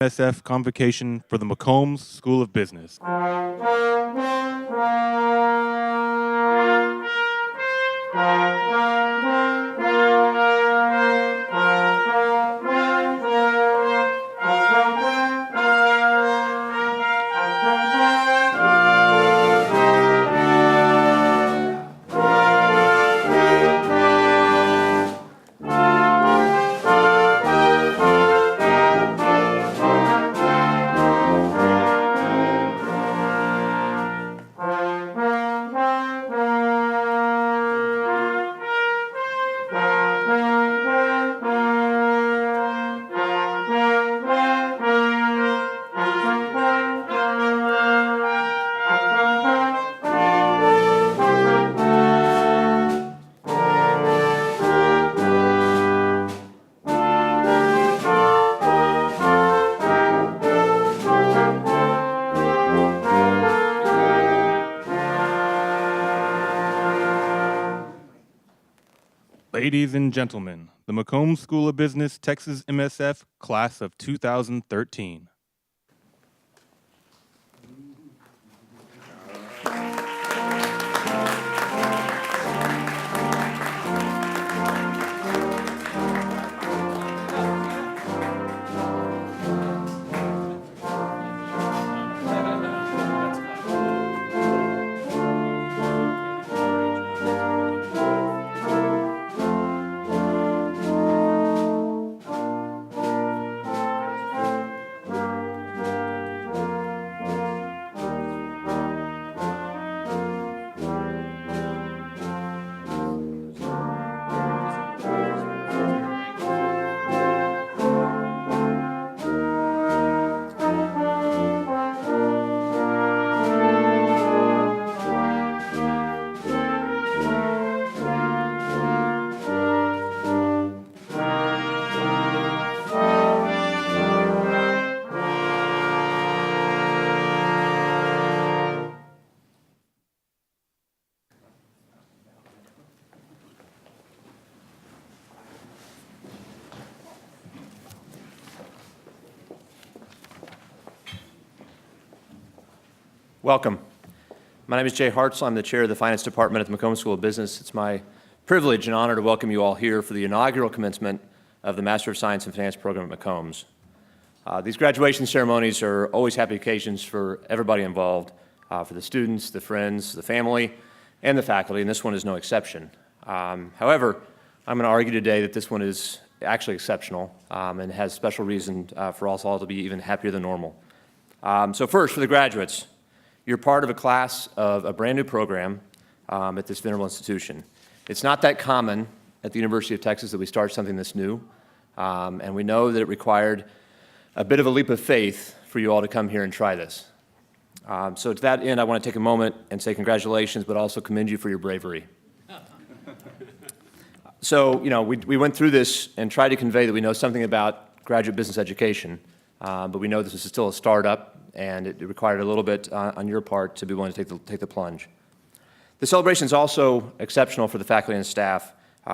MSF Convocation for the McCombs School of Business. Ladies and gentlemen, the McCombs School of Business Texas MSF Class of 2013. Welcome. My name is Jay Hartzell. I'm the chair of the Finance Department at the McCombs School of Business. It's my privilege and honor to welcome you all here for the inaugural commencement of the Master of Science in Finance program at McCombs. These graduation ceremonies are always happy occasions for everybody involved, for the students, the friends, the family, and the faculty, and this one is no exception. However, I'm going to argue today that this one is actually exceptional and has special reason for us all to be even happier than normal. So first, for the graduates, you're part of a class of a brand new program at this venerable institution. It's not that common at the University of Texas that we start something this new, and we know that it required a bit of a leap of faith for you all to come here and try this. So to that end, I want to take a moment and say congratulations, but also commend you for your bravery. So, we went through this and tried to convey that we know something about graduate business education, but we know this is still a startup, and it required a little bit on your part to be willing to take the plunge. The celebration is also exceptional for the faculty and staff.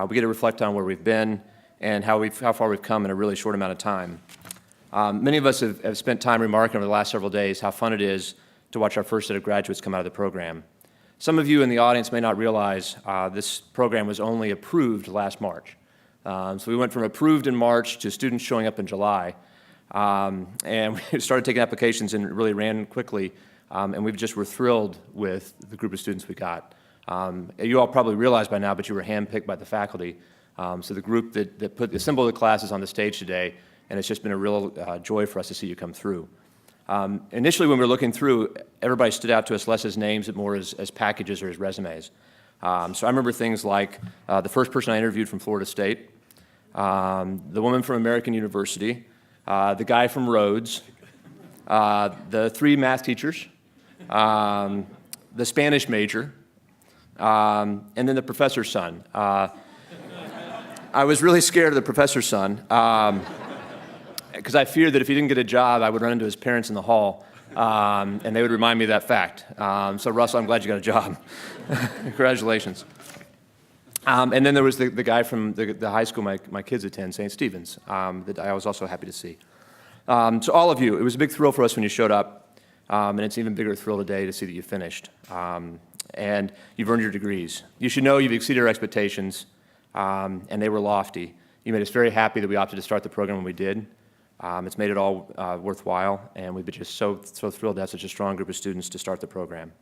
We get to reflect on where we've been and how far we've come in a really short amount of time. Many of us have spent time remarking over the last several days how fun it is to watch our first set of graduates come out of the program. Some of you in the audience may not realize this program was only approved last March. So we went from approved in March to students showing up in July. And we started taking applications and it really ran quickly, and we just were thrilled with the group of students we got. You all probably realize by now, but you were handpicked by the faculty. So the group that assembled the classes on the stage today, and it's just been a real joy for us to see you come through. Initially, when we were looking through, everybody stood out to us less as names, but more as packages or as resumes. So I remember things like the first person I interviewed from Florida State, the woman from American University, the guy from Rhodes, the 3 math teachers, the Spanish major, and then the professor's son. I was really scared of the professor's son because I feared that if he didn't get a job, I would run into his parents in the hall, and they would remind me of that fact. So Russell, I'm glad you got a job. Congratulations. And then there was the guy from the high school my kids attend, St. Stephen's, that I was also happy to see. So all of you, it was a big thrill for us when you showed up, and it's an even bigger thrill today to see that you finished. And you've earned your degrees. You should know you've exceeded our expectations, and they were lofty. You made us very happy that we opted to start the program when we did. It's made it all worthwhile, and we've been just so thrilled to have such a strong group of students to start the program.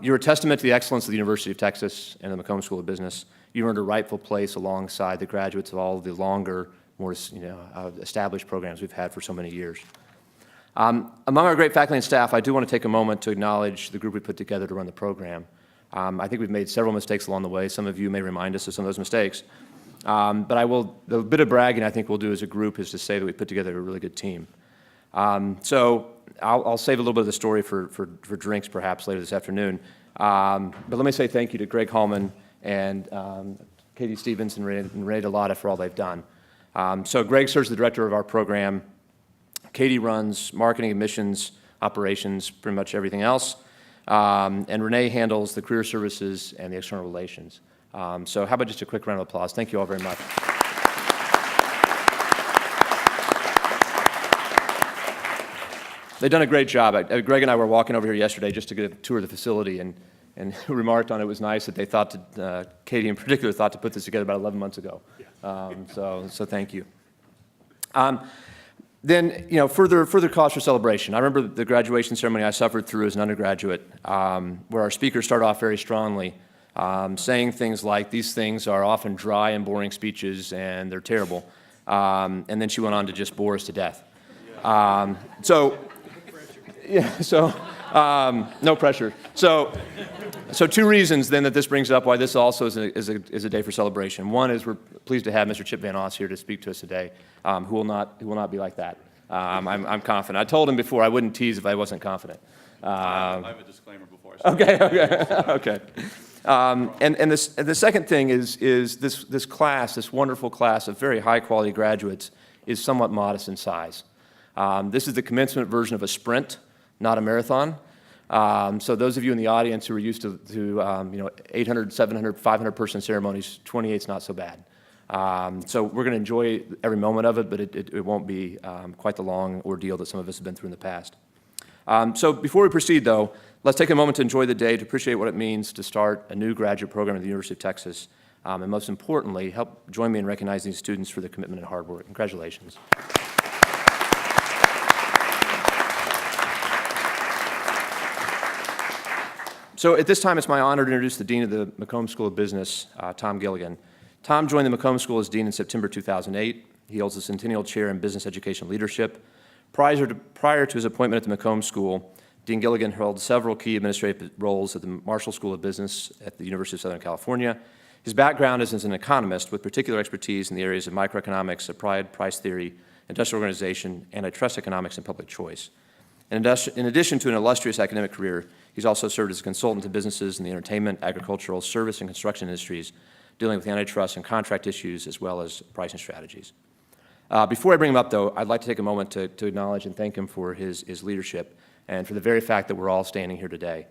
You're a testament to the excellence of the University of Texas and the McCombs School of Business. You earned a rightful place alongside the graduates of all of the longer, more established programs we've had for so many years. Among our great faculty and staff, I do want to take a moment to acknowledge the group we put together to run the program. I think we've made several mistakes along the way. Some of you may remind us of some of those mistakes. But the bit of bragging I think we'll do as a group is to say that we put together a really good team. So I'll save a little bit of the story for drinks perhaps later this afternoon. But let me say thank you to Greg Hallman and Katie Stevenson and Ray Delata for all they've done. So Greg serves as the director of our program. Katie runs marketing, admissions, operations, pretty much everything else. And Renee handles the career services and the external relations. So how about just a quick round of applause? Thank you all very much. They've done a great job. Greg and I were walking over here yesterday just to get a tour of the facility and remarked on it was nice that they thought to, Katie in particular, thought to put this together about 11 months ago. So thank you. Then, further cause for celebration. I remember the graduation ceremony I suffered through as an undergraduate, where our speakers started off very strongly, saying things like, these things are often dry and boring speeches and they're terrible. And then she went on to just bore us to death. No pressure. So two reasons then that this brings up why this also is a day for celebration. One is we're pleased to have Mr. Chip Van Oss here to speak to us today, who will not be like that. I'm confident. I told him before I wouldn't tease if I wasn't confident. I have a disclaimer before I start. Okay. And the second thing is this class, this wonderful class of very high quality graduates, is somewhat modest in size. This is the commencement version of a sprint, not a marathon. So those of you in the audience who are used to 800, 700, 500 person ceremonies, 28's not so bad. So we're going to enjoy every moment of it, but it won't be quite the long ordeal that some of us have been through in the past. So before we proceed, though, let's take a moment to enjoy the day, to appreciate what it means to start a new graduate program at the University of Texas, and most importantly, help join me in recognizing these students for their commitment and hard work. Congratulations. So at this time, it's my honor to introduce the Dean of the McCombs School of Business, Tom Gilligan. Tom joined the McCombs School as Dean in September 2008. He holds the Centennial Chair in Business Education Leadership. Prior to his appointment at the McCombs School, Dean Gilligan held several key administrative roles at the Marshall School of Business at the University of Southern California. His background is as an economist with particular expertise in the areas of microeconomics, applied price theory, industrial organization, antitrust economics, and public choice. In addition to an illustrious academic career, he's also served as a consultant to businesses in the entertainment, agricultural, service, and construction industries, dealing with antitrust and contract issues as well as pricing strategies. Before I bring him up, though, I'd like to take a moment to acknowledge and thank him for his leadership and for the very fact that we're all standing here today.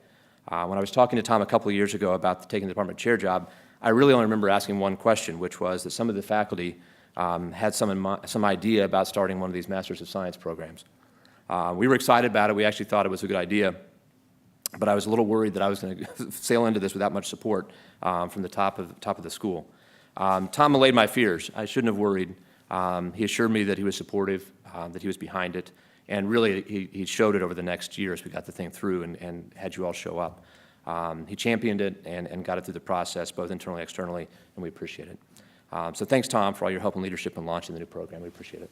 When I was talking to Tom a couple of years ago about taking the department chair job, I really only remember asking one question, which was that some of the faculty had some idea about starting one of these Masters of Science programs. We were excited about it. We actually thought it was a good idea. But I was a little worried that I was going to sail into this without much support from the top of the school. Tom allayed my fears. I shouldn't have worried. He assured me that he was supportive, that he was behind it, and really he showed it over the next year as we got the thing through and had you all show up. He championed it and got it through the process, both internally and externally, and we appreciate it. So thanks, Tom, for all your help and leadership in launching the new program. We appreciate it.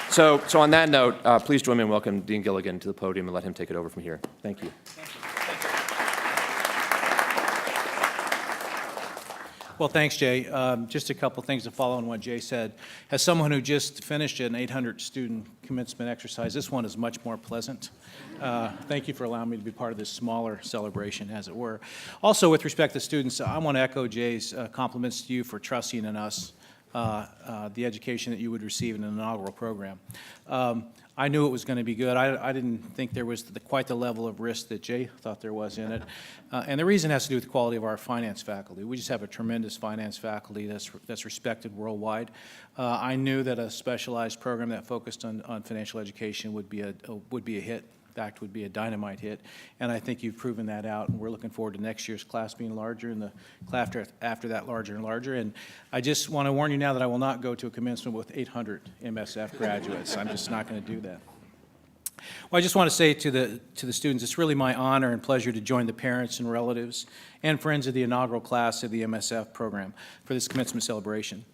So on that note, please join me in welcoming Dean Gilligan to the podium and let him take it over from here. Thank you. Well, thanks, Jay. Just a couple things to follow on what Jay said. As someone who just finished an 800-student commencement exercise, this one is much more pleasant. Thank you for allowing me to be part of this smaller celebration, as it were. Also, with respect to students, I want to echo Jay's compliments to you for trusting in us the education that you would receive in an inaugural program. I knew it was going to be good. I didn't think there was quite the level of risk that Jay thought there was in it. And the reason has to do with the quality of our finance faculty. We just have a tremendous finance faculty that's respected worldwide. I knew that a specialized program that focused on financial education would be a hit. In fact, would be a dynamite hit. And I think you've proven that out, and we're looking forward to next year's class being larger and the class after that larger and larger. And I just want to warn you now that I will not go to a commencement with 800 MSF graduates. I'm just not going to do that. Well, I just want to say to the students, it's really my honor and pleasure to join the parents and relatives and friends of the inaugural class of the MSF program for this commencement celebration.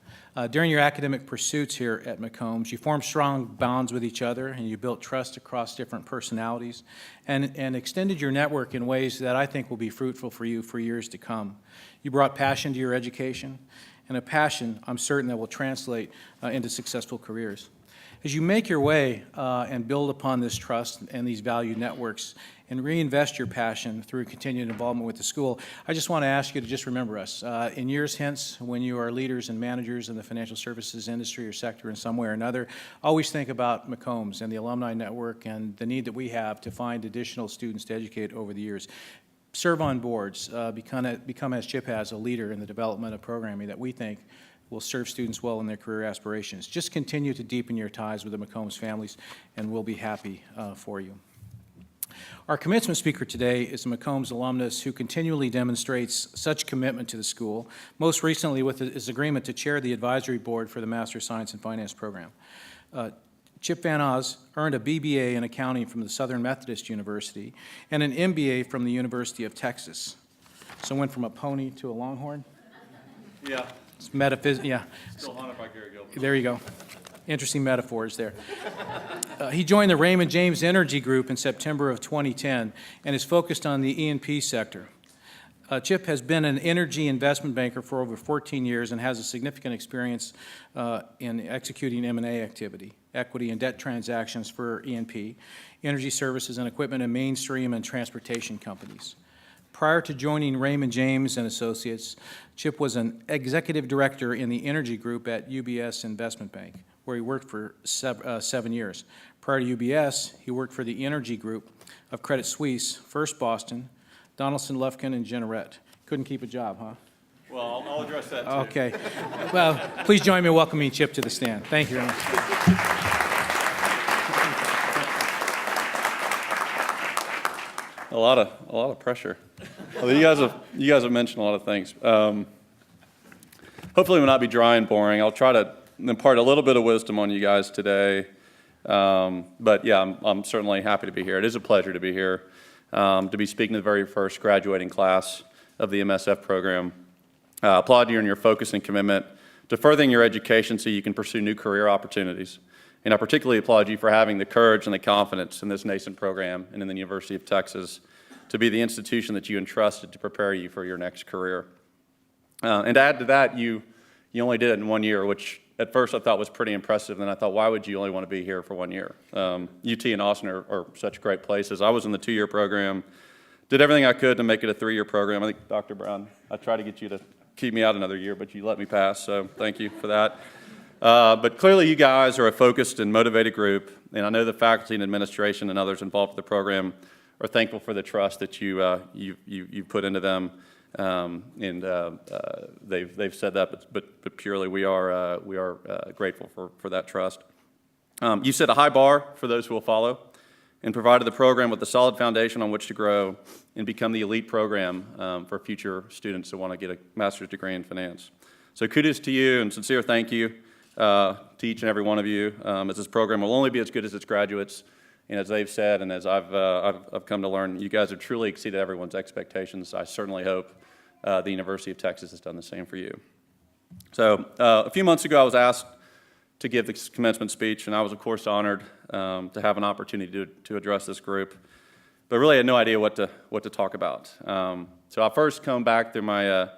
During your academic pursuits here at McCombs, you formed strong bonds with each other, and you built trust across different personalities and extended your network in ways that I think will be fruitful for you for years to come. You brought passion to your education, and a passion I'm certain that will translate into successful careers. As you make your way and build upon this trust and these valued networks and reinvest your passion through continued involvement with the school, I just want to ask you to just remember us. In years hence, when you are leaders and managers in the financial services industry or sector in some way or another, always think about McCombs and the alumni network and the need that we have to find additional students to educate over the years. Serve on boards, become, as Chip has, a leader in the development of programming that we think will serve students well in their career aspirations. Just continue to deepen your ties with the McCombs families, and we'll be happy for you. Our commencement speaker today is a McCombs alumnus who continually demonstrates such commitment to the school, most recently with his agreement to chair the advisory board for the Master of Science in Finance program. Chip Van Oz earned a BBA in accounting from the Southern Methodist University and an MBA from the University of Texas. So went from a pony to a longhorn? Yeah. It's metaphysics, yeah. Still haunted by Gary Gilbert. There you go. Interesting metaphors there. He joined the Raymond James Energy Group in September of 2010 and is focused on the E&P sector. Chip has been an energy investment banker for over 14 years and has a significant experience in executing M&A activity, equity and debt transactions for E&P, energy services and equipment and mainstream and transportation companies. Prior to joining Raymond James and Associates, Chip was an executive director in the energy group at UBS Investment Bank, where he worked for 7 years. Prior to UBS, he worked for the energy group of Credit Suisse, First Boston, Donaldson, Lufkin, and Generette. Couldn't keep a job, huh? Well, I'll address that too. Okay. Well, please join me in welcoming Chip to the stand. Thank you very much. A lot of pressure. Well, you guys have mentioned a lot of things. Hopefully, it will not be dry and boring. I'll try to impart a little bit of wisdom on you guys today. But yeah, I'm certainly happy to be here. It is a pleasure to be here, to be speaking to the very first graduating class of the MSF program. Applaud you on your focus and commitment to furthering your education so you can pursue new career opportunities. And I particularly applaud you for having the courage and the confidence in this nascent program and in the University of Texas to be the institution that you entrusted to prepare you for your next career. And to add to that, you only did it in 1 year, which at first I thought was pretty impressive. And I thought, why would you only want to be here for 1 year? UT and Austin are such great places. I was in the 2-year program, did everything I could to make it a 3-year program. I think, Dr. Brown, I tried to get you to keep me out another year, but you let me pass, so thank you for that. But clearly you guys are a focused and motivated group, and I know the faculty and administration and others involved with the program are thankful for the trust that you've put into them, and they've said that, but purely we are grateful for that trust. You set a high bar for those who will follow, and provided the program with a solid foundation on which to grow and become the elite program for future students who want to get a master's degree in finance. So kudos to you and sincere thank you to each and every one of you, as this program will only be as good as its graduates. And as they've said, and as I've come to learn, you guys have truly exceeded everyone's expectations. I certainly hope the University of Texas has done the same for you. So a few months ago, I was asked to give the commencement speech, and I was, of course, honored to have an opportunity to address this group, but really had no idea what to talk about. So I first come back through my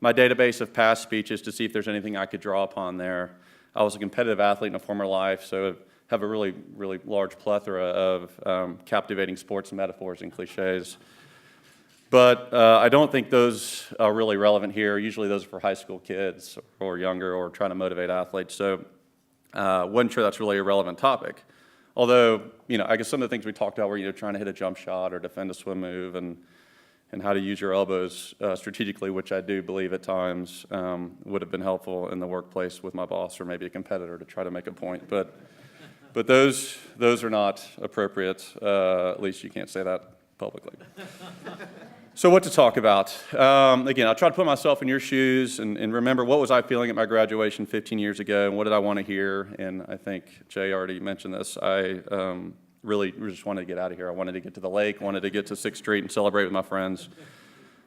database of past speeches to see if there's anything I could draw upon there. I was a competitive athlete in a former life, so have a really, really large plethora of captivating sports metaphors and cliches. But I don't think those are really relevant here. Usually those are for high school kids or younger or trying to motivate athletes. So wasn't sure that's really a relevant topic. Although, I guess some of the things we talked about were, trying to hit a jump shot or defend a swim move and how to use your elbows strategically, which I do believe at times would have been helpful in the workplace with my boss or maybe a competitor to try to make a point. But those are not appropriate. At least you can't say that publicly. So what to talk about? Again, I'll try to put myself in your shoes and remember what was I feeling at my graduation 15 years ago and what did I want to hear? And I think Jay already mentioned this. I really just wanted to get out of here. I wanted to get to the lake, wanted to get to 6th Street and celebrate with my friends.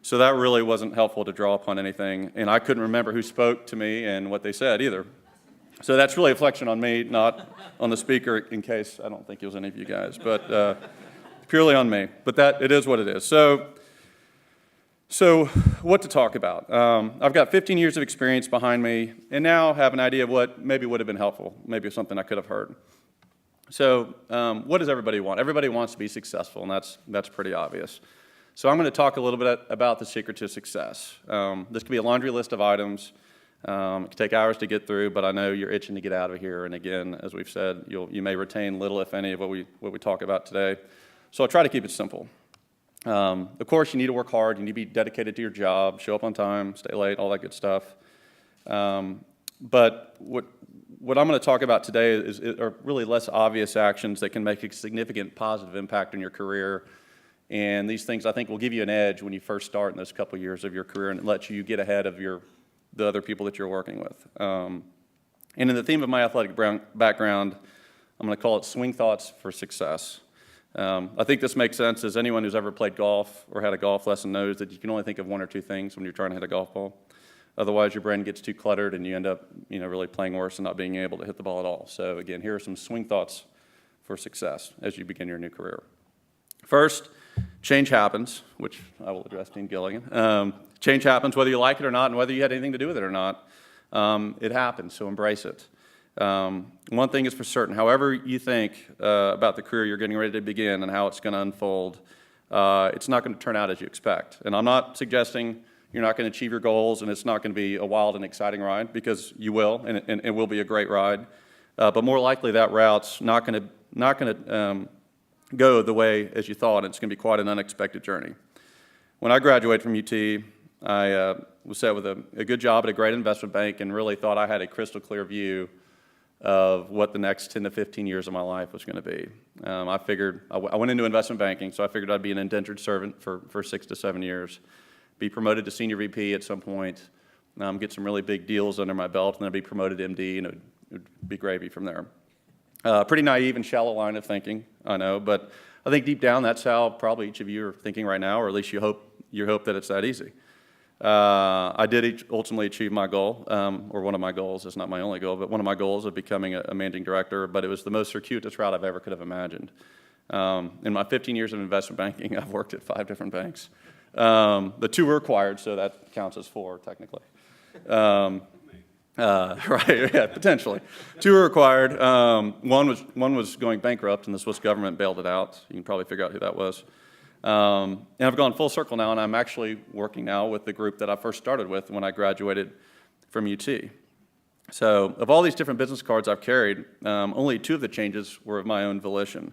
So that really wasn't helpful to draw upon anything. And I couldn't remember who spoke to me and what they said either. So that's really a reflection on me, not on the speaker, in case I don't think it was any of you guys, but purely on me. But it is what it is. So what to talk about? I've got 15 years of experience behind me, and now have an idea of what maybe would have been helpful, maybe something I could have heard. So what does everybody want? Everybody wants to be successful, and that's pretty obvious. So I'm going to talk a little bit about the secret to success. This could be a laundry list of items. It could take hours to get through, but I know you're itching to get out of here. And again, as we've said, you may retain little, if any, of what we talk about today. So I'll try to keep it simple. Of course, you need to work hard. You need to be dedicated to your job, show up on time, stay late, all that good stuff. But what I'm going to talk about today are really less obvious actions that can make a significant positive impact on your career. And these things, I think, will give you an edge when you first start in those couple years of your career and let you get ahead of the other people that you're working with. And in the theme of my athletic background, I'm going to call it swing thoughts for success. I think this makes sense, as anyone who's ever played golf or had a golf lesson knows that you can only think of one or two things when you're trying to hit a golf ball. Otherwise, your brain gets too cluttered and you end up, really playing worse and not being able to hit the ball at all. So again, here are some swing thoughts for success as you begin your new career. First, change happens, which I will address Dean Gilligan. Change happens whether you like it or not and whether you had anything to do with it or not. It happens, so embrace it. One thing is for certain, however you think about the career you're getting ready to begin and how it's going to unfold, it's not going to turn out as you expect. And I'm not suggesting you're not going to achieve your goals and it's not going to be a wild and exciting ride, because you will, and it will be a great ride. But more likely that route's not going to go the way as you thought, and it's going to be quite an unexpected journey. When I graduated from UT, I was set with a good job at a great investment bank and really thought I had a crystal clear view of what the next 10 to 15 years of my life was going to be. I went into investment banking, so I figured I'd be an indentured servant for 6 to 7 years, be promoted to senior VP at some point, get some really big deals under my belt, and then be promoted to MD, and it would be gravy from there. Pretty naive and shallow line of thinking, I know, but I think deep down that's how probably each of you are thinking right now, or at least you hope that it's that easy. I did ultimately achieve my goal, or one of my goals. It's not my only goal, but one of my goals of becoming a managing director, but it was the most circuitous route I've ever could have imagined. In my 15 years of investment banking, I've worked at 5 different banks. The 2 were acquired, so that counts as 4 technically. Right, yeah, potentially. 2 were acquired. One was going bankrupt, and the Swiss government bailed it out. You can probably figure out who that was. And I've gone full circle now, and I'm actually working now with the group that I first started with when I graduated from UT. So of all these different business cards I've carried, only 2 of the changes were of my own volition.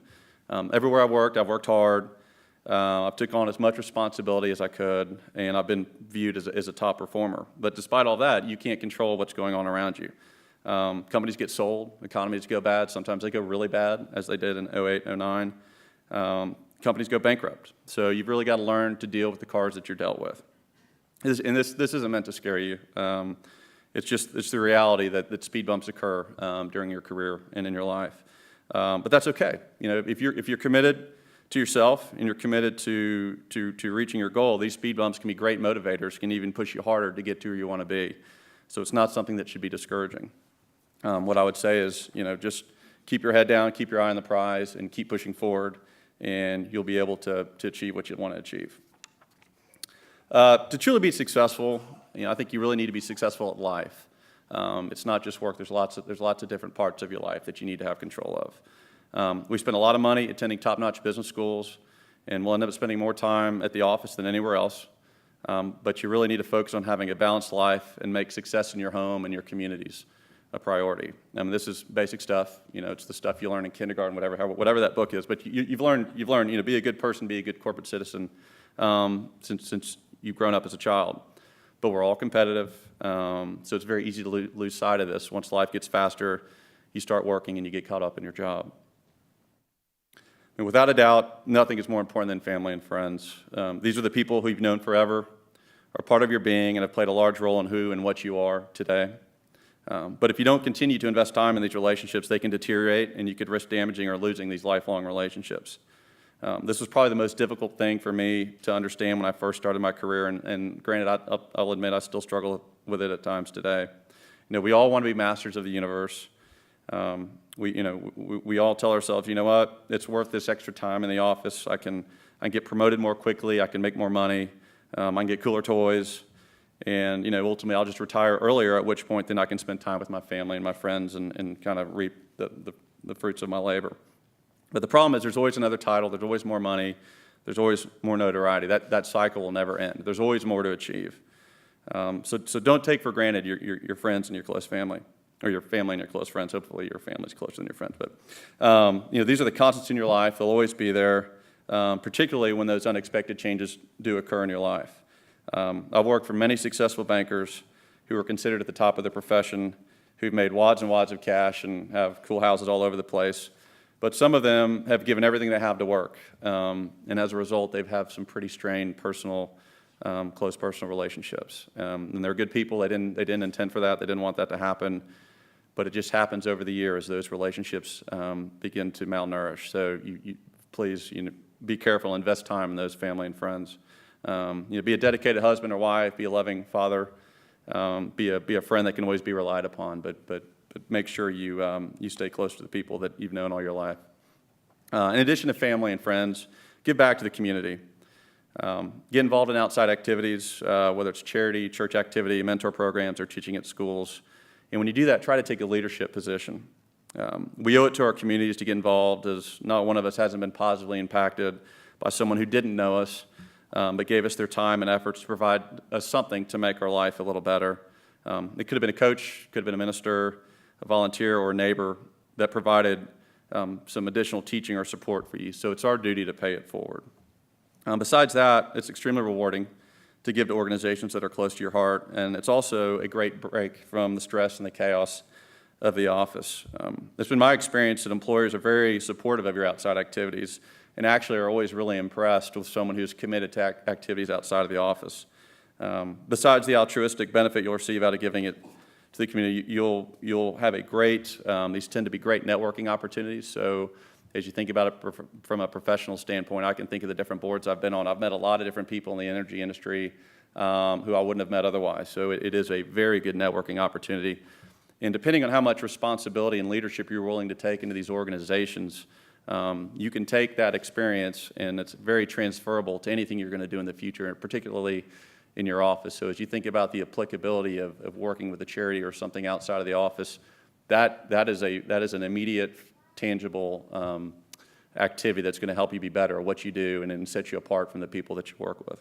Everywhere I've worked hard. I've took on as much responsibility as I could, and I've been viewed as a top performer. But despite all that, you can't control what's going on around you. Companies get sold, economies go bad, sometimes they go really bad, as they did in 08, 09. Companies go bankrupt. So you've really got to learn to deal with the cards that you're dealt with. And this isn't meant to scare you. It's the reality that speed bumps occur during your career and in your life. But that's okay. If you're committed to yourself and you're committed to reaching your goal, these speed bumps can be great motivators, can even push you harder to get to where you want to be. So it's not something that should be discouraging. What I would say is, just keep your head down, keep your eye on the prize, and keep pushing forward, and you'll be able to achieve what you want to achieve. To truly be successful, I think you really need to be successful at life. It's not just work. There's lots of different parts of your life that you need to have control of. We spend a lot of money attending top-notch business schools and we'll end up spending more time at the office than anywhere else. But you really need to focus on having a balanced life and make success in your home and your communities a priority. I mean, this is basic stuff. You know, it's the stuff you learn in kindergarten, whatever that book is. But you've learned, you know, be a good person, be a good corporate citizen since you've grown up as a child. But we're all competitive, so it's very easy to lose sight of this. Once life gets faster, you start working and you get caught up in your job. And without a doubt, nothing is more important than family and friends. These are the people who you've known forever, are part of your being, and have played a large role in who and what you are today. But if you don't continue to invest time in these relationships, they can deteriorate, and you could risk damaging or losing these lifelong relationships. This was probably the most difficult thing for me to understand when I first started my career, and granted, I'll admit I still struggle with it at times today. You know, we all want to be masters of the universe. We all tell ourselves, you know what, it's worth this extra time in the office. I can get promoted more quickly, I can make more money, I can get cooler toys, and, you know, ultimately I'll just retire earlier, at which point then I can spend time with my family and my friends and kind of reap the fruits of my labor. But the problem is there's always another title, there's always more money, there's always more notoriety. That cycle will never end. There's always more to achieve. So don't take for granted your friends and your close family, or your family and your close friends. Hopefully your family's closer than your friends. But you know, these are the constants in your life. They'll always be there, particularly when those unexpected changes do occur in your life. I've worked for many successful bankers who are considered at the top of their profession, who've made wads and wads of cash and have cool houses all over the place. But some of them have given everything they have to work, and as a result, they've had some pretty strained personal, close personal relationships. And they're good people. They didn't intend for that. They didn't want that to happen. But it just happens over the years. Those relationships begin to malnourish. So please, be careful. Invest time in those family and friends. Be a dedicated husband or wife. Be a loving father. Be a friend that can always be relied upon. But make sure you stay close to the people that you've known all your life. In addition to family and friends, give back to the community. Get involved in outside activities, whether it's charity, church activity, mentor programs, or teaching at schools. And when you do that, try to take a leadership position. We owe it to our communities to get involved, as not one of us hasn't been positively impacted by someone who didn't know us, but gave us their time and efforts to provide us something to make our life a little better. It could have been a coach, could have been a minister, a volunteer, or a neighbor that provided some additional teaching or support for you. So it's our duty to pay it forward. Besides that, it's extremely rewarding to give to organizations that are close to your heart, and it's also a great break from the stress and the chaos of the office. It's been my experience that employers are very supportive of your outside activities and actually are always really impressed with someone who's committed to activities outside of the office. Besides the altruistic benefit you'll receive out of giving it to the community, you'll have a great, these tend to be great networking opportunities. So as you think about it from a professional standpoint, I can think of the different boards I've been on. I've met a lot of different people in the energy industry who I wouldn't have met otherwise. So it is a very good networking opportunity. And depending on how much responsibility and leadership you're willing to take into these organizations, you can take that experience, and it's very transferable to anything you're going to do in the future, and particularly in your office. So as you think about the applicability of working with a charity or something outside of the office, that is an immediate, tangible activity that's going to help you be better at what you do and then set you apart from the people that you work with.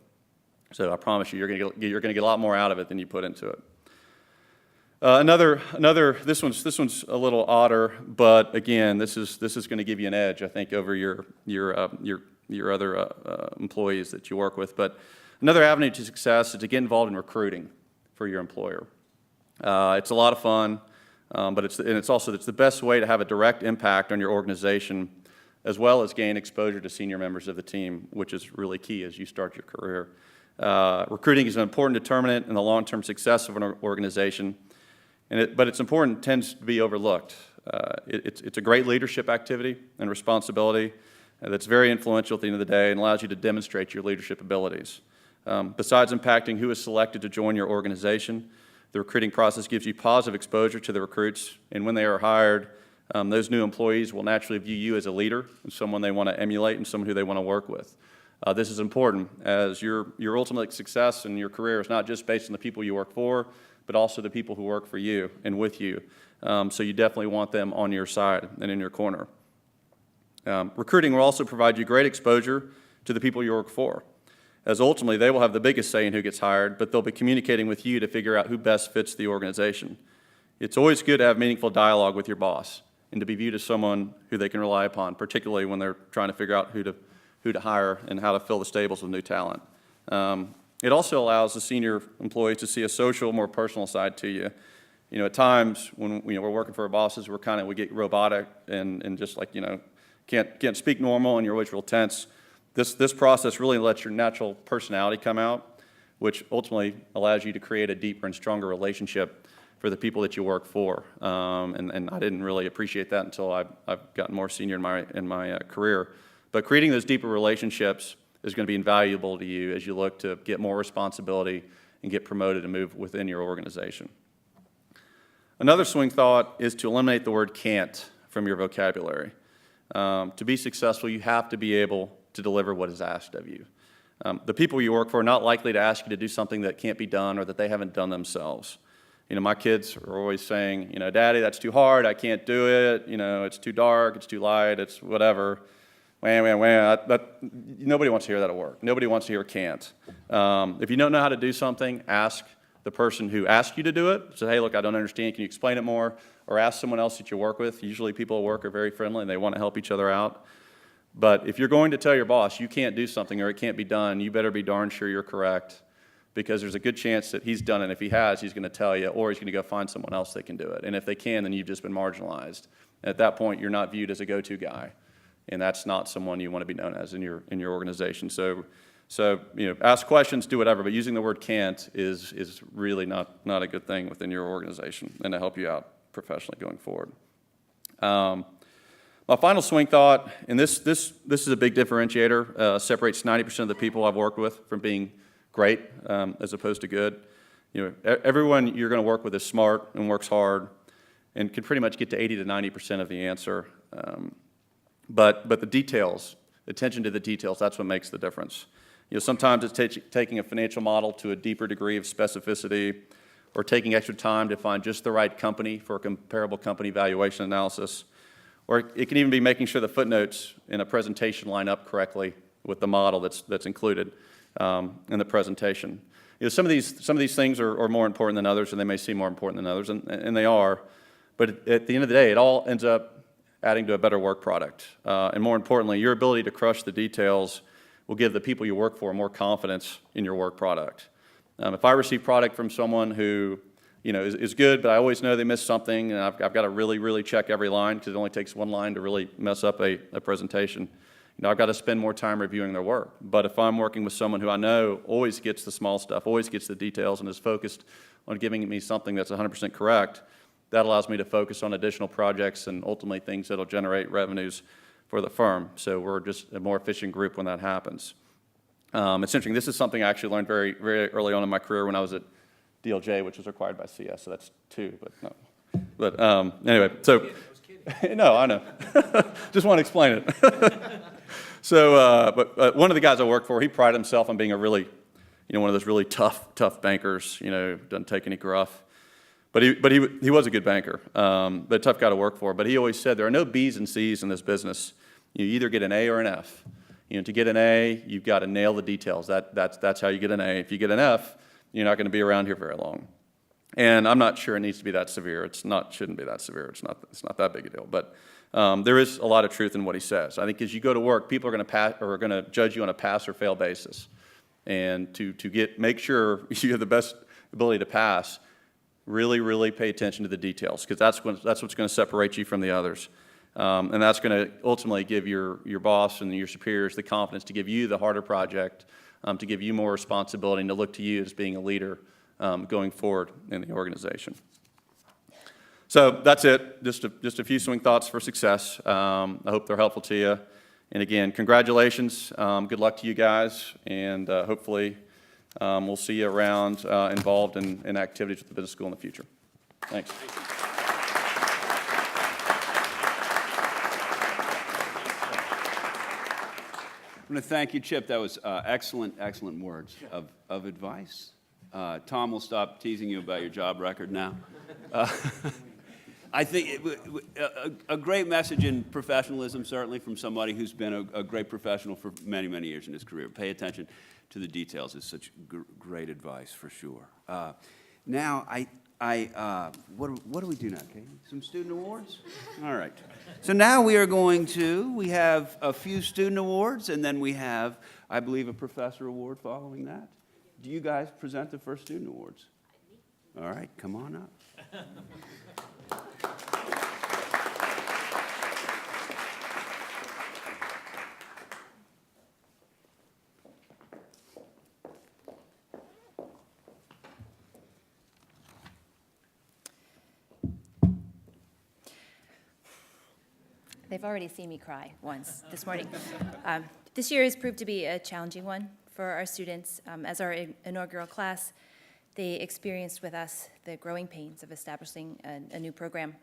So I promise you, you're going to get a lot more out of it than you put into it. This one's a little odder, but again, this is going to give you an edge, I think, over your other employees that you work with. But another avenue to success is to get involved in recruiting for your employer. It's a lot of fun, but it's the best way to have a direct impact on your organization, as well as gain exposure to senior members of the team, which is really key as you start your career. Recruiting is an important determinant in the long-term success of an organization. But it's important, tends to be overlooked. It's a great leadership activity and responsibility that's very influential at the end of the day and allows you to demonstrate your leadership abilities. Besides impacting who is selected to join your organization, the recruiting process gives you positive exposure to the recruits, and when they are hired, those new employees will naturally view you as a leader, and someone they want to emulate and someone who they want to work with. This is important, as your ultimate success in your career is not just based on the people you work for, but also the people who work for you and with you. So you definitely want them on your side and in your corner. Recruiting will also provide you great exposure to the people you work for, as ultimately they will have the biggest say in who gets hired, but they'll be communicating with you to figure out who best fits the organization. It's always good to have meaningful dialogue with your boss and to be viewed as someone who they can rely upon, particularly when they're trying to figure out who to hire and how to fill the stables with new talent. It also allows the senior employees to see a social, more personal side to you. You know, at times when we're working for our bosses, we get robotic and just like, can't speak normal and you're always real tense. This process really lets your natural personality come out, which ultimately allows you to create a deeper and stronger relationship for the people that you work for. And I didn't really appreciate that until I've gotten more senior in my career. But creating those deeper relationships is going to be invaluable to you as you look to get more responsibility and get promoted and move within your organization. Another swing thought is to eliminate the word can't from your vocabulary. To be successful, you have to be able to deliver what is asked of you. The people you work for are not likely to ask you to do something that can't be done or that they haven't done themselves. My kids are always saying, Daddy, that's too hard, I can't do it, it's too dark, it's too light, it's whatever. Nobody wants to hear that at work. Nobody wants to hear can't. If you don't know how to do something, ask the person who asked you to do it. Say, hey, look, I don't understand, can you explain it more? Or ask someone else that you work with. Usually people at work are very friendly and they want to help each other out. But if you're going to tell your boss you can't do something or it can't be done, you better be darn sure you're correct, because there's a good chance that he's done it. If he has, he's going to tell you, or he's going to go find someone else that can do it. And if they can, then you've just been marginalized. And at that point, you're not viewed as a go-to guy. And that's not someone you want to be known as in your organization. So ask questions, do whatever, but using the word can't is really not a good thing within your organization and to help you out professionally going forward. My final swing thought, and this is a big differentiator, separates 90% of the people I've worked with from being great as opposed to good. Everyone you're going to work with is smart and works hard and can pretty much get to 80 to 90% of the answer. But the details, attention to the details, that's what makes the difference. Sometimes it's taking a financial model to a deeper degree of specificity, or taking extra time to find just the right company for a comparable company valuation analysis. Or it can even be making sure the footnotes in a presentation line up correctly with the model that's included in the presentation. Some of these things are more important than others, and they may seem more important than others, and they are. But at the end of the day, it all ends up adding to a better work product. And more importantly, your ability to crush the details will give the people you work for more confidence in your work product. If I receive product from someone who is good, but I always know they missed something, and I've got to really, really check every line because it only takes one line to really mess up a presentation. I've got to spend more time reviewing their work. But if I'm working with someone who I know always gets the small stuff, always gets the details, and is focused on giving me something that's 100% correct, that allows me to focus on additional projects and ultimately things that will generate revenues for the firm. So we're just a more efficient group when that happens. It's interesting. This is something I actually learned very, very early on in my career when I was at DLJ, which was required by CS. So that's 2, but no. But anyway, so no, I know. Just want to explain it. So, but one of the guys I worked for, he prided himself on being a really, one of those really tough bankers. Doesn't take any gruff. But he was a good banker, but a tough guy to work for. But he always said there are no B's and C's in this business. You either get an A or an F. To get an A, you've got to nail the details. That's how you get an A. If you get an F, you're not going to be around here very long. And I'm not sure it needs to be that severe. Shouldn't be that severe. It's not that big a deal. But there is a lot of truth in what he says. I think as you go to work, people are going to judge you on a pass or fail basis. And to make sure you have the best ability to pass, really, really pay attention to the details, because that's what's going to separate you from the others. And that's going to ultimately give your boss and your superiors the confidence to give you the harder project, to give you more responsibility, and to look to you as being a leader going forward in the organization. So that's it. Just a few swing thoughts for success. I hope they're helpful to you. And again, congratulations. Good luck to you guys, and hopefully we'll see you around involved in activities with the business school in the future. Thanks. I want to thank you, Chip. That was excellent words of advice. Tom will stop teasing you about your job record now. I think a great message in professionalism, certainly from somebody who's been a great professional for many, many years in his career. Pay attention to the details is such great advice, for sure. Now, what do we do now, Katie? Some student awards? All right. So now we have a few student awards, and then we have, I believe, a professor award following that. Do you guys present the first student awards? All right, come on up. They've already seen me cry once this morning. This year has proved to be a challenging one for our students. As our inaugural class, they experienced with us the growing pains of establishing a new program,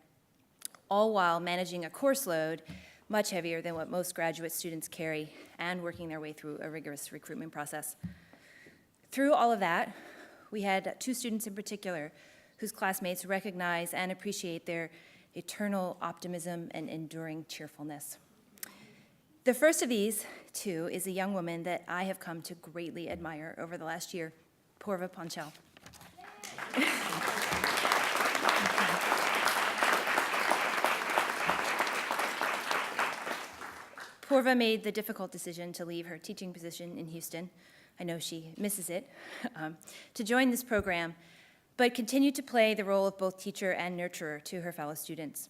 all while managing a course load much heavier than what most graduate students carry and working their way through a rigorous recruitment process. Through all of that, we had 2 students in particular whose classmates recognize and appreciate their eternal optimism and enduring cheerfulness. The first of these 2 is a young woman that I have come to greatly admire over the last year, Purva Panchal. Purva made the difficult decision to leave her teaching position in Houston. I know she misses it, to join this program, but continued to play the role of both teacher and nurturer to her fellow students.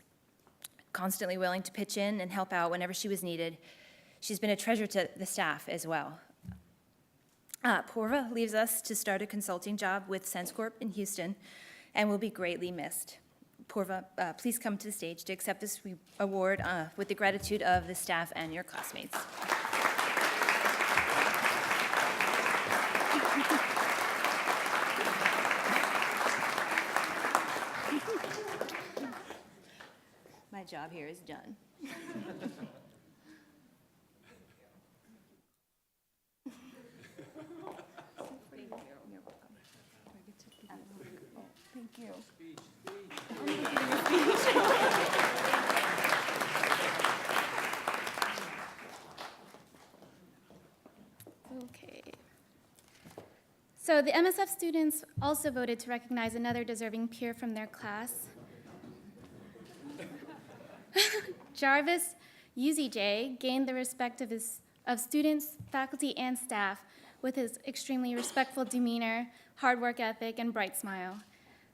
Constantly willing to pitch in and help out whenever she was needed, she's been a treasure to the staff as well. Purva leaves us to start a consulting job with SenseCorp in Houston and will be greatly missed. Purva, please come to the stage to accept this award with the gratitude of the staff and your classmates. My job here is done. Thank you. Okay. So the MSF students also voted to recognize another deserving peer from their class. Jarvis UZJ gained the respect of students, faculty, and staff with his extremely respectful demeanor, hard work ethic, and bright smile.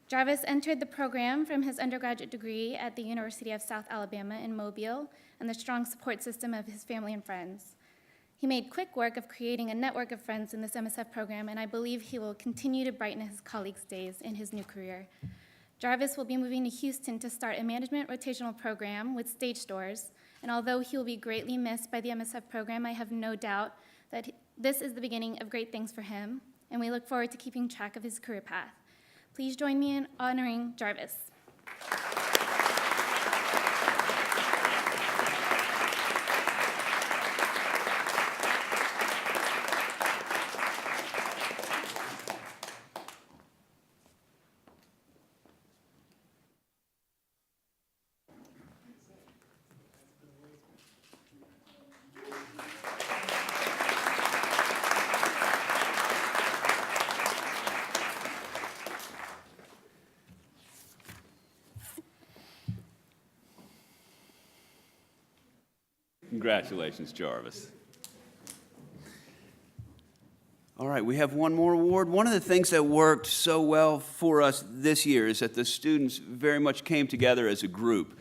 Jarvis entered the program from his undergraduate degree at the University of South Alabama in Mobile and the strong support system of his family and friends. He made quick work of creating a network of friends in this MSF program, and I believe he will continue to brighten his colleagues' days in his new career. Jarvis will be moving to Houston to start a management rotational program with stage doors, and although he will be greatly missed by the MSF program, I have no doubt that this is the beginning of great things for him, and we look forward to keeping track of his career path. Please join me in honoring Jarvis. Congratulations, Jarvis. All right, we have one more award. One of the things that worked so well for us this year is that the students very much came together as a group.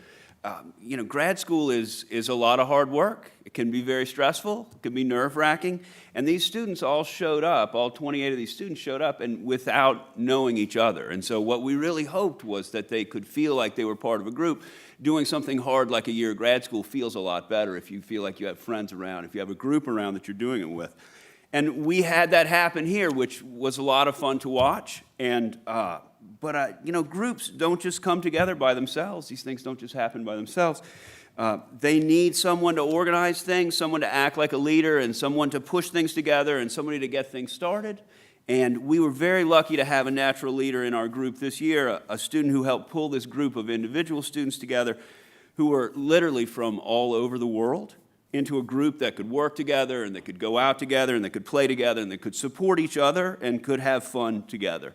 Grad school is a lot of hard work. It can be very stressful. It can be nerve-wracking. And these students all showed up, all 28 of these students showed up, and without knowing each other. And so what we really hoped was that they could feel like they were part of a group. Doing something hard like a year of grad school feels a lot better if you feel like you have friends around, if you have a group around that you're doing it with. And we had that happen here, which was a lot of fun to watch. And groups don't just come together by themselves. These things don't just happen by themselves. They need someone to organize things, someone to act like a leader, and someone to push things together, and somebody to get things started. And we were very lucky to have a natural leader in our group this year, a student who helped pull this group of individual students together who were literally from all over the world into a group that could work together and that could go out together and that could play together and that could support each other and could have fun together.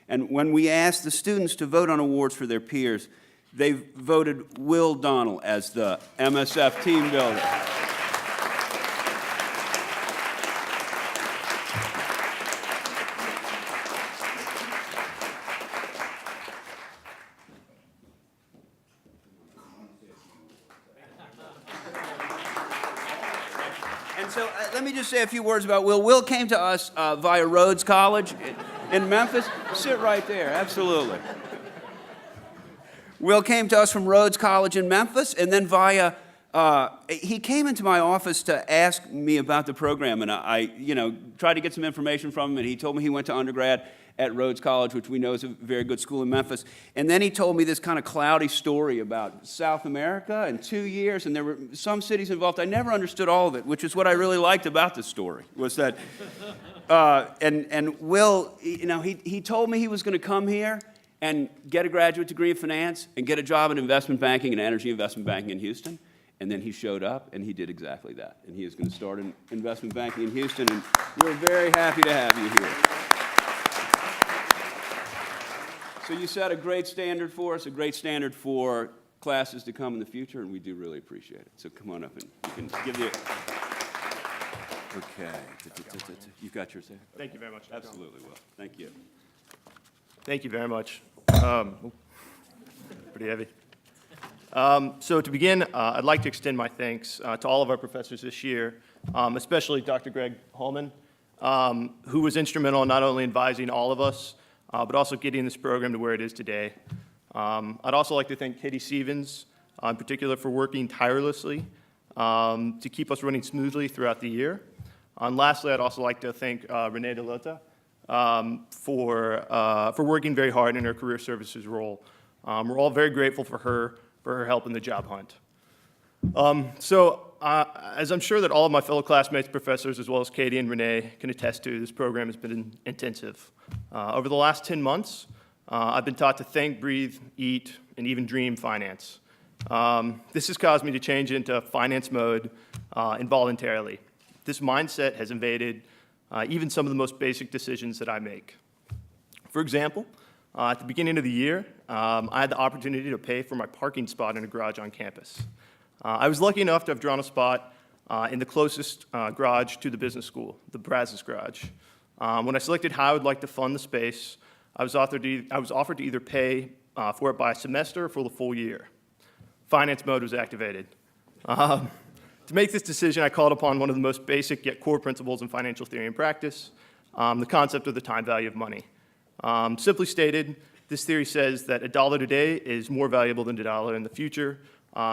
And when we asked the students to vote on awards for their peers, they voted Will Donnell as the MSF team builder. And so let me just say a few words about Will. Will came to us via Rhodes College in Memphis. Sit right there, absolutely. Will came to us from Rhodes College in Memphis, and then he came into my office to ask me about the program, and I tried to get some information from him, and he told me he went to undergrad at Rhodes College, which we know is a very good school in Memphis. And then he told me this kind of cloudy story about South America and 2 years, and there were some cities involved. I never understood all of it, which is what I really liked about this story, was that, and Will, he told me he was going to come here and get a graduate degree in finance and get a job in investment banking and energy investment banking in Houston. And then he showed up, and he did exactly that. And he is going to start in investment banking in Houston, and we're very happy to have you here. So you set a great standard for us, a great standard for classes to come in the future, and we do really appreciate it. So come on up, and you can give the... Okay. You've got yours there? Thank you very much. Absolutely, Will. Thank you. Thank you very much. Pretty heavy. So to begin, I'd like to extend my thanks to all of our professors this year, especially Dr. Greg Holman, who was instrumental in not only advising all of us, but also getting this program to where it is today. I'd also like to thank Katie Stevens, in particular, for working tirelessly to keep us running smoothly throughout the year. And lastly, I'd also like to thank Renee DeLota for working very hard in her career services role. We're all very grateful for her help in the job hunt. As I'm sure that all of my fellow classmates, professors, as well as Katie and Renee can attest to, this program has been intensive. Over the last 10 months, I've been taught to think, breathe, eat, and even dream finance. This has caused me to change into finance mode involuntarily. This mindset has invaded even some of the most basic decisions that I make. For example, at the beginning of the year, I had the opportunity to pay for my parking spot in a garage on campus. I was lucky enough to have drawn a spot in the closest garage to the business school, the Brazos garage. When I selected how I would like to fund the space, I was offered to either pay for it by a semester or for the full year. Finance mode was activated. To make this decision, I called upon one of the most basic yet core principles in financial theory and practice, the concept of the time value of money. Simply stated, this theory says that a dollar today is more valuable than a dollar in the future.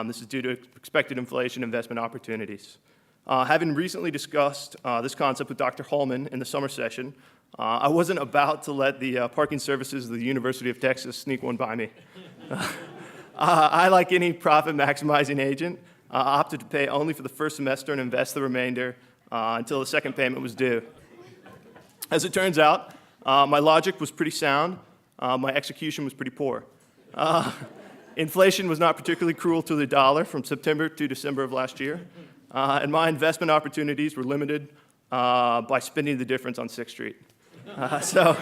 This is due to expected inflation investment opportunities. Having recently discussed this concept with Dr. Holman in the summer session, I wasn't about to let the parking services of the University of Texas sneak one by me. I, like any profit-maximizing agent, opted to pay only for the first semester and invest the remainder until the second payment was due. As it turns out, my logic was pretty sound. My execution was pretty poor. Inflation was not particularly cruel to the dollar from September to December of last year, and my investment opportunities were limited by spending the difference on 6th Street. So,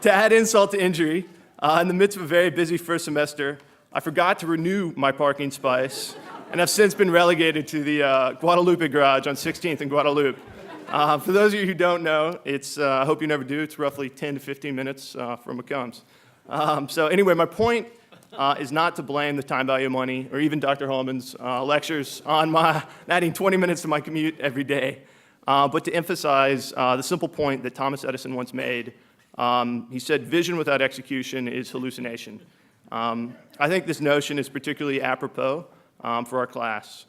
to add insult to injury, in the midst of a very busy first semester, I forgot to renew my parking space, and have since been relegated to the Guadalupe garage on 16th and Guadalupe. For those of you who don't know, I hope you never do, it's roughly 10 to 15 minutes from McCombs. So anyway, my point is not to blame the time value of money or even Dr. Holman's lectures on adding 20 minutes to my commute every day, but to emphasize the simple point that Thomas Edison once made. He said, vision without execution is hallucination. I think this notion is particularly apropos for our class.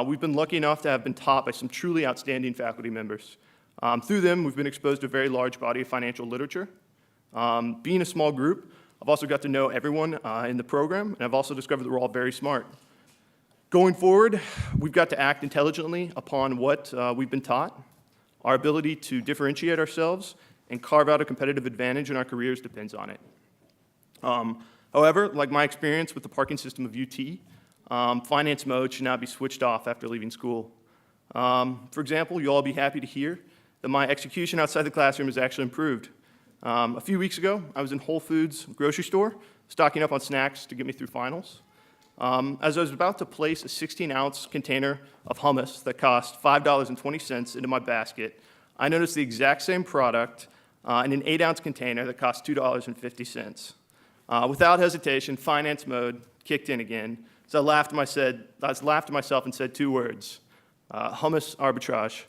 We've been lucky enough to have been taught by some truly outstanding faculty members. Through them, we've been exposed to a very large body of financial literature. Being a small group, I've also got to know everyone in the program, and I've also discovered that we're all very smart. Going forward, we've got to act intelligently upon what we've been taught. Our ability to differentiate ourselves and carve out a competitive advantage in our careers depends on it. However, like my experience with the parking system of UT, finance mode should not be switched off after leaving school. For example, you'll all be happy to hear that my execution outside the classroom has actually improved. A few weeks ago, I was in Whole Foods grocery store, stocking up on snacks to get me through finals. As I was about to place a 16-ounce container of hummus that cost $5.20 into my basket, I noticed the exact same product in an 8-ounce container that cost $2.50. Without hesitation, finance mode kicked in again. So I laughed to myself and said 2 words, hummus arbitrage.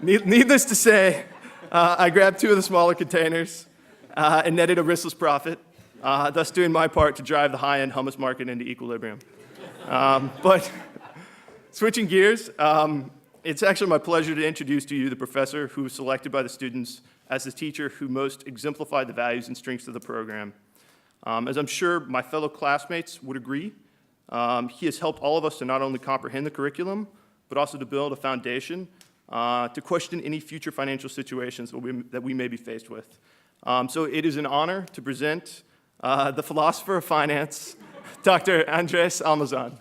Needless to say, I grabbed 2 of the smaller containers and netted a riskless profit, thus doing my part to drive the high-end hummus market into equilibrium. But switching gears, it's actually my pleasure to introduce to you the professor who was selected by the students as the teacher who most exemplified the values and strengths of the program. As I'm sure my fellow classmates would agree, he has helped all of us to not only comprehend the curriculum, but also to build a foundation to question any future financial situations that we may be faced with. So it is an honor to present the philosopher of finance, Dr. Andres Almazan.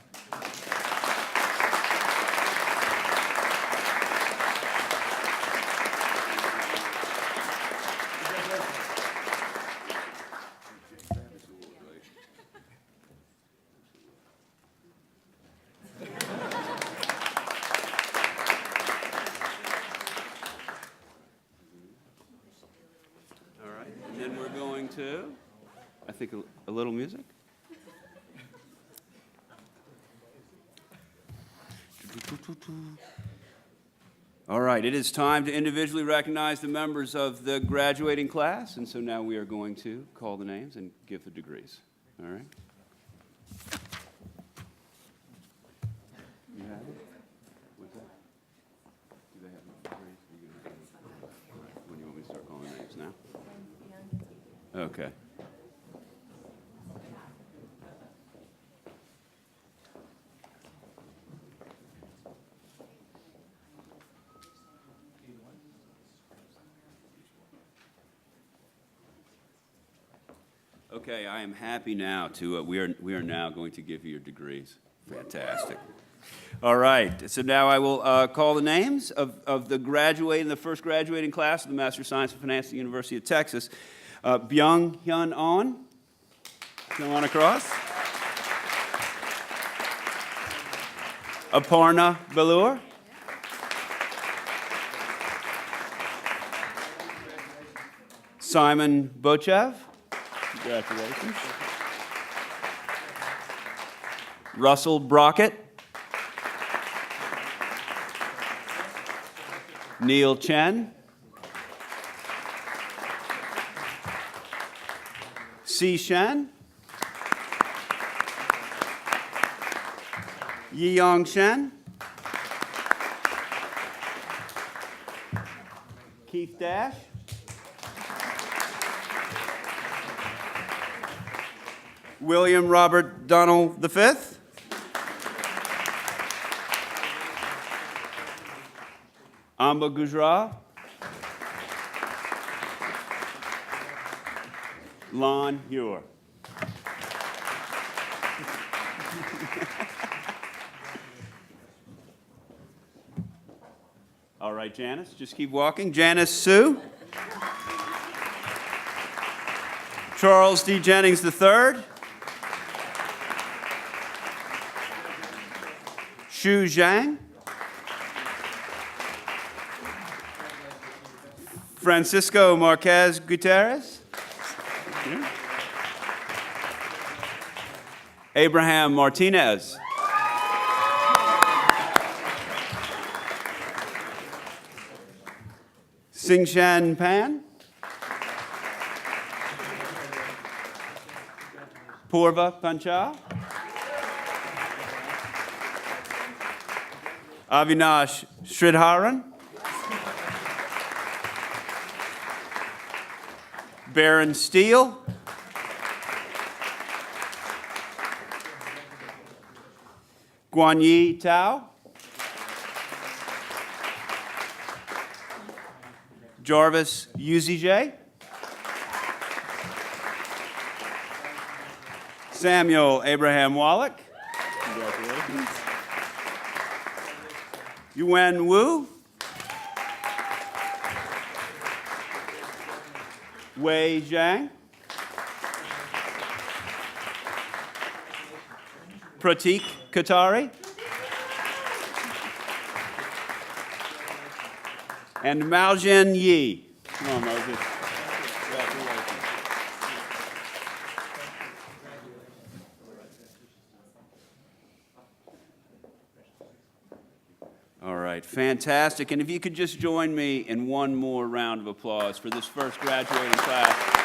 Then we're going to, I think, a little music. All right, it is time to individually recognize the members of the graduating class, and so now we are going to call the names and give the degrees. All right? You have it? What's that? Do they have the degrees? All right, when do you want me to start calling names now? Okay. Okay, I am happy now to, we are now going to give you your degrees. Fantastic. All right, so now I will call the names of the first graduating class of the Master of Science in Finance at the University of Texas. Byung-Hyun On, come on across. Aparna Belur. Simon Bochev. Congratulations. Russell Brockett. Neil Chen. Si Shen. Yi-Yong Shen. Keith Dash. William Robert Donald V. Amba Gujral. Lon Hewer. All right, Janice, just keep walking. Janice Sue. Charles D. Jennings III. Xu Zhang. Francisco Marquez Gutierrez. Abraham Martinez. Singshan Pan. Purva Panchal. Avinash Sridharan. Baron Steele. Guanyi Tao. Jarvis UZJ. Samuel Abraham Wallach. Congratulations. Yuan Wu. Wei Zhang. Pratik Katari. And Maojin Yi. Come on, Maojin. Congratulations. All right, fantastic. And if you could just join me in one more round of applause for this first graduating class.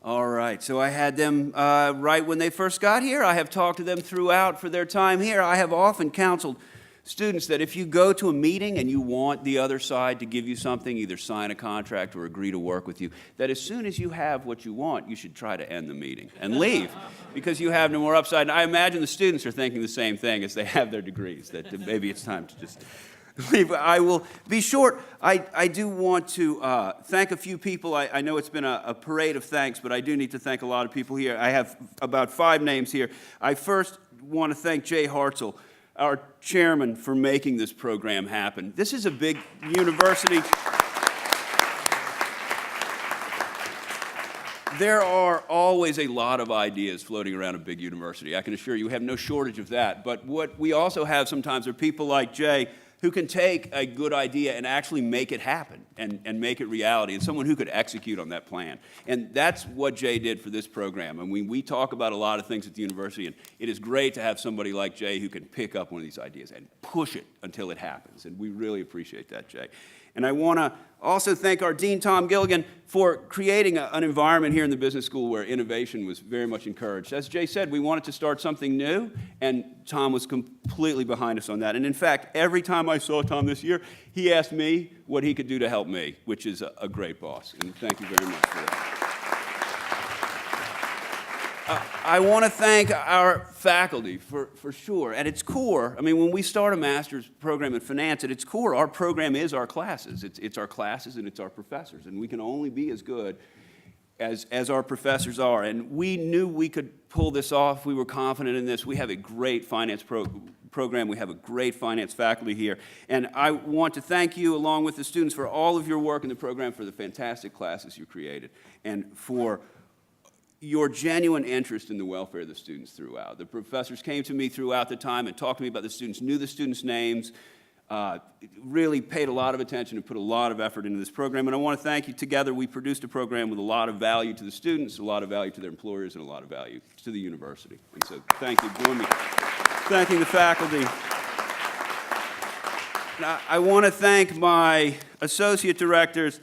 All right, so I had them right when they first got here. I have talked to them throughout for their time here. I have often counseled students that if you go to a meeting and you want the other side to give you something, either sign a contract or agree to work with you, that as soon as you have what you want, you should try to end the meeting and leave because you have no more upside. And I imagine the students are thinking the same thing as they have their degrees, that maybe it's time to just leave. I will be short. I do want to thank a few people. I know it's been a parade of thanks, but I do need to thank a lot of people here. I have about 5 names here. I first want to thank Jay Hartzell, our chairman, for making this program happen. This is a big university. There are always a lot of ideas floating around a big university. I can assure you we have no shortage of that. But what we also have sometimes are people like Jay who can take a good idea and actually make it happen and make it reality, and someone who could execute on that plan. And that's what Jay did for this program. And we talk about a lot of things at the university, and it is great to have somebody like Jay who can pick up one of these ideas and push it until it happens. And we really appreciate that, Jay. And I want to also thank our Dean, Tom Gilligan, for creating an environment here in the business school where innovation was very much encouraged. As Jay said, we wanted to start something new, and Tom was completely behind us on that. And in fact, every time I saw Tom this year, he asked me what he could do to help me, which is a great boss. And thank you very much for that. I want to thank our faculty for sure. At its core, I mean, when we start a master's program in finance, at its core, our program is our classes. It's our classes and it's our professors. And we can only be as good as our professors are. And we knew we could pull this off. We were confident in this. We have a great finance program. We have a great finance faculty here. And I want to thank you, along with the students, for all of your work in the program, for the fantastic classes you created, and for your genuine interest in the welfare of the students throughout. The professors came to me throughout the time and talked to me about the students, knew the students' names, really paid a lot of attention and put a lot of effort into this program. And I want to thank you. Together, we produced a program with a lot of value to the students, a lot of value to their employers, and a lot of value to the university. And so thank you. Join me thanking the faculty. Now, I want to thank my associate directors,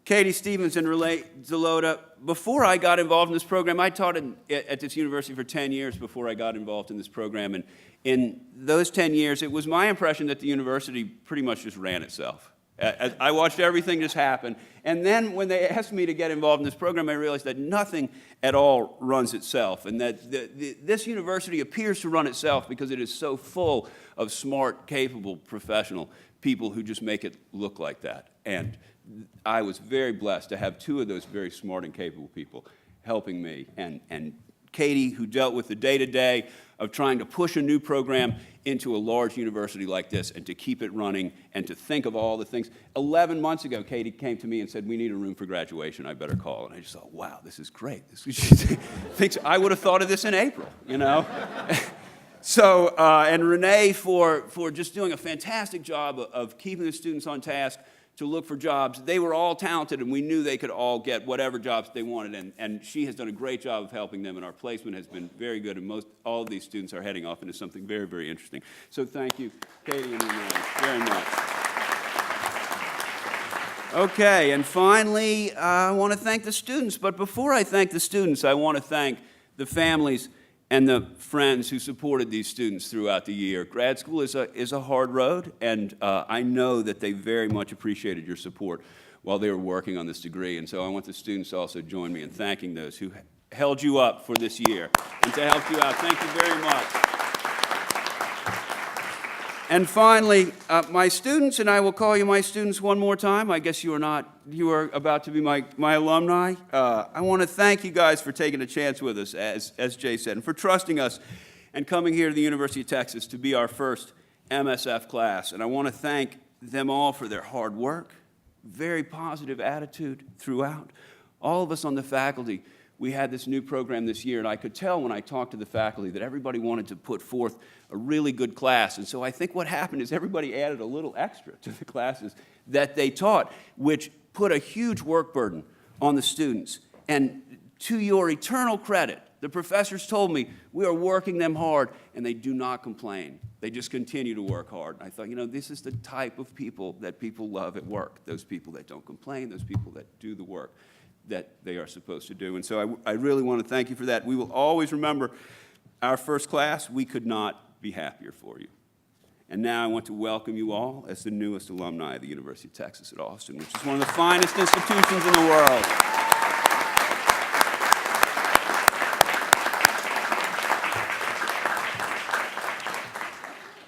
Katie Stevenson, Renee Zalota. Before I got involved in this program, I taught at this university for 10 years before I got involved in this program. And in those 10 years, it was my impression that the university pretty much just ran itself. I watched everything just happen. And then when they asked me to get involved in this program, I realized that nothing at all runs itself, and that this university appears to run itself because it is so full of smart, capable, professional people who just make it look like that. And I was very blessed to have 2 of those very smart and capable people helping me. And Katie, who dealt with the day-to-day of trying to push a new program into a large university like this and to keep it running and to think of all the things. 11 months ago, Katie came to me and said, we need a room for graduation, I better call. And I just thought, wow, this is great. I would have thought of this in April, you know? So, and Renee for just doing a fantastic job of keeping the students on task to look for jobs. They were all talented, and we knew they could all get whatever jobs they wanted, and she has done a great job of helping them, and our placement has been very good, and all of these students are heading off into something very, very interesting. So thank you, Katie and Renee, very much. Okay, and finally, I want to thank the students, but before I thank the students, I want to thank the families and the friends who supported these students throughout the year. Grad school is a hard road, and I know that they very much appreciated your support while they were working on this degree. And so I want the students to also join me in thanking those who held you up for this year and to help you out. Thank you very much. And finally, my students, and I will call you my students one more time. I guess you are not. You are about to be my alumni. I want to thank you guys for taking a chance with us, as Jay said, and for trusting us and coming here to the University of Texas to be our first MSF class. And I want to thank them all for their hard work, very positive attitude throughout. All of us on the faculty, we had this new program this year, and I could tell when I talked to the faculty that everybody wanted to put forth a really good class. And so I think what happened is everybody added a little extra to the classes that they taught, which put a huge work burden on the students. And to your eternal credit, the professors told me, we are working them hard, and they do not complain. They just continue to work hard. And I thought, this is the type of people that people love at work, those people that don't complain, those people that do the work that they are supposed to do. And so I really want to thank you for that. We will always remember our first class. We could not be happier for you. And now I want to welcome you all as the newest alumni of the University of Texas at Austin, which is one of the finest institutions in the world.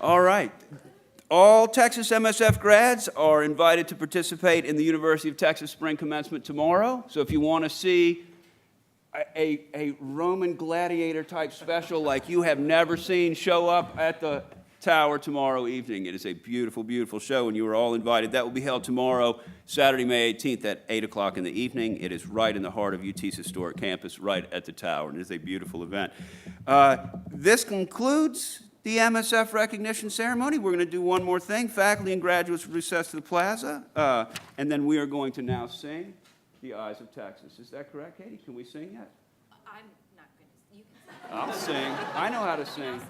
All right. All Texas MSF grads are invited to participate in the University of Texas Spring Commencement tomorrow. So if you want to see a Roman gladiator type special like you have never seen show up at the Tower tomorrow evening. It is a beautiful, beautiful show, and you are all invited. That will be held tomorrow, Saturday, May 18th at 8 o'clock in the evening. It is right in the heart of UT's historic campus, right at the Tower, and it is a beautiful event. This concludes the MSF recognition ceremony. We're going to do one more thing. Faculty and graduates recess to the plaza, and then we are going to now sing The Eyes of Texas. Is that correct, Katie? Can we sing yet? I'm not going to. You can sing. I'll sing. I know how to sing.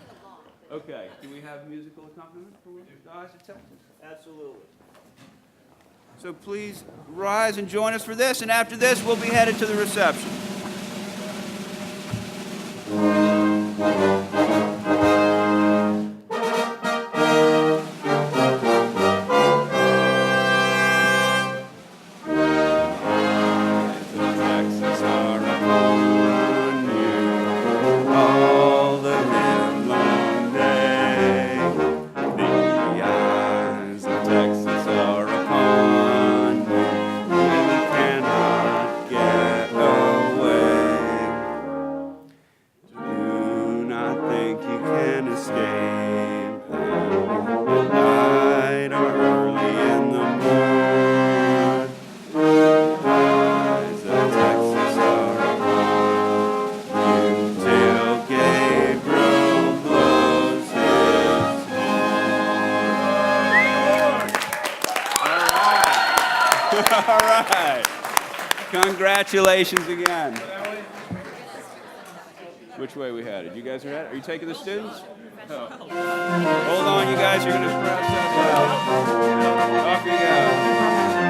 Okay. Do we have musical accompaniment for The Eyes of Texas? Absolutely. So please rise and join us for this, and after this, we'll be headed to the reception. All right. Congratulations again. Which way we headed? You guys are headed? Are you taking the students? Oh. Hold on, you guys. You're going to scratch that out. Off you go.